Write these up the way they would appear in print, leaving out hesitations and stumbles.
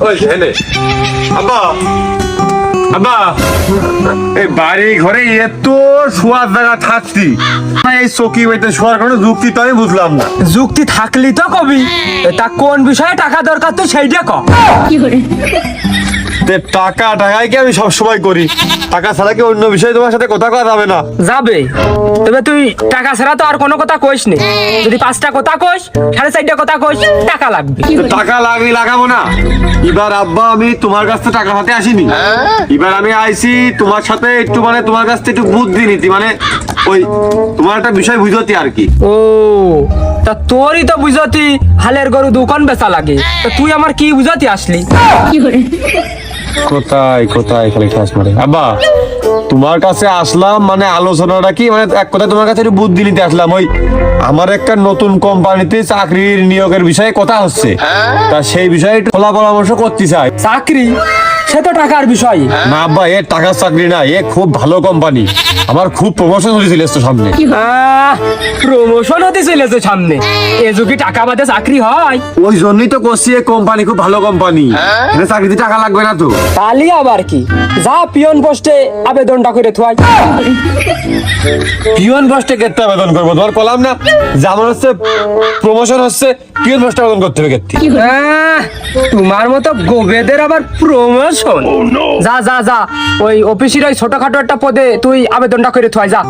ওই হেনে আব্বা আব্বা এই বাড়ি ঘরে এত শোয়ার জায়গা থাকছি এই চকি বইতে শোয়ার কোনো যুক্তি তো আমি বুঝলাম না। যুক্তি থাকলি তো কবি, তা কোন বিষয়ে টাকা দরকার তো সেইটা ক। টাকা টাকাই কি আমি সবসময় করি, টাকা ছাড়া কি অন্য বিষয়ে তোমার সাথে কথা কওয়া যাবে না? যাবে, তবে তুই টাকা ছাড়া তো আর কোনো কথা কইস নি। যদি 5টা কথা কইস, 4.5টা কথা কইস, টাকা লাগবে। টাকা লাগবে লাগাবো না। এবার আব্বা আমি তোমার কাছ থেকে টাকা হাতে আসিনি, এবার আমি আইছি তোমার সাথে একটু মানে তোমার কাছ থেকে একটু বুদ্ধি নিতি, মানে ওই তোমার একটা বিষয় বুঝতি আর কি। ও তা তোরই তো বুঝতি হালের গরু দোকান বেচা লাগে, তা তুই আমার কি বুঝাতি আসলি? কোথায় কোথায় খালি ঠাস মারে। আব্বা তোমার কাছে আসলাম মানে আলোচনাটা কি, মানে এক কথা তোমার কাছে একটু বুদ্ধি নিতে আসলাম। ওই আমার একটা নতুন কোম্পানিতে চাকরির নিয়োগের বিষয়ে কথা হচ্ছে, তা সেই বিষয়ে একটু খোলা পরামর্শ করতে চাই। চাকরি সে তো টাকার বিষয়। না আব্বা, এ টাকার চাকরি না, এ খুব ভালো কোম্পানি, আমার খুব প্রমোশন হয়েছিল তো সামনে। প্রমোশন হতে চলেছে সামনে, এ যুগে টাকা বাদে চাকরি হয়? ওই জন্যই তো করছি, এ কোম্পানি খুব ভালো কোম্পানি, চাকরিতে টাকা লাগবে না তো। তালি আবার কি, যা পিয়ন পোস্টে আবেদনটা করে থুয়াই। পিয়ন পোস্টে কেটে আবেদন করবো? তোমার বললাম না যে আমার হচ্ছে প্রমোশন হচ্ছে, পিয়ন পোস্টে আবেদন করতে হবে কেটে। তোমার মতো গোবেদের আবার প্রমোশন? যা যা যা, ওই অফিসের ওই ছোটখাটো একটা পদে তুই আবেদনটা করে থুয়াই যা।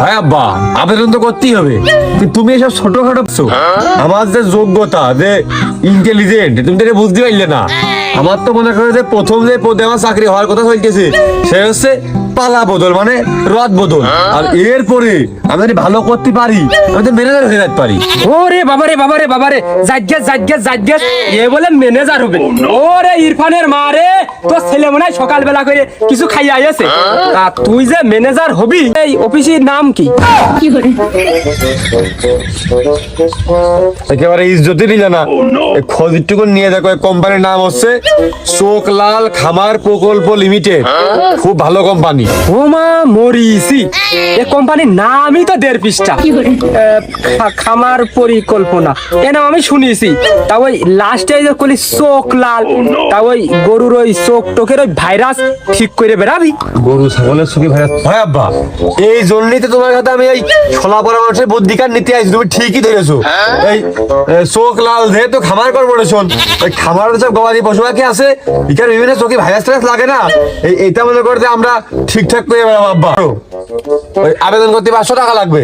হ্যাঁ আব্বা, আবেদন তো করতেই হবে, কিন্তু তুমি এসব ছোটখাটো আমার যে যোগ্যতা, যে ইন্টেলিজেন্ট, তুমি তো এটা বুঝতে পারলে না। আমার তো মনে করে যে প্রথম যে পদে আমার চাকরি হওয়ার কথা চলতেছে সে হচ্ছে পালা বদল, মানে রদ বদল। আর এরপরে আমি যদি ভালো করতে পারি আমি তো ম্যানেজার হয়ে যেতে পারি। ওরে বাবারে বাবারে বাবারে, জাজ্ঞাস জাজ্ঞাস জাজ্ঞাস, এ বলে ম্যানেজার হবে? ওরে ইরফানের মা রে, তোর ছেলে মনে হয় সকালবেলা করে কিছু খাইয়া আইছে, তা তুই যে ম্যানেজার হবি, এই অফিসের নাম কি? একেবারে ইজ্জতি নিলে না, খোঁজটুকু নিয়ে দেখো, কোম্পানির নাম হচ্ছে চোখলাল খামার প্রকল্প লিমিটেড, খুব ভালো কোম্পানি। ওমা মরিসি, এ কোম্পানির নামই তো 1.5 পৃষ্ঠা। খামার পরিকল্পনা এ নাম আমি শুনেছি। তা ওই লাস্টে যে কলি চোখ লাল, তা ওই গরুর ওই চোখ টোকের ওই ভাইরাস ঠিক করে বেরাবি? গরু ছাগলের চোখে ভাইরাস হয় আব্বা, এই জন্যই তো তোমার কাছে আমি এই ছোলা পরামর্শের বুদ্ধিকার নিতে আসি। তুমি ঠিকই ধরেছো, এই চোখ লাল যেহেতু খামার কর্পোরেশন, ওই খামার সব গবাদি পশু পাখি আছে, এখানে বিভিন্ন চোখে ভাইরাস টাইরাস লাগে না, এইটা মনে করতে আমরা ঠিকঠাক করে বেড়াবো আব্বা। ওই আবেদন করতে 500 টাকা লাগবে।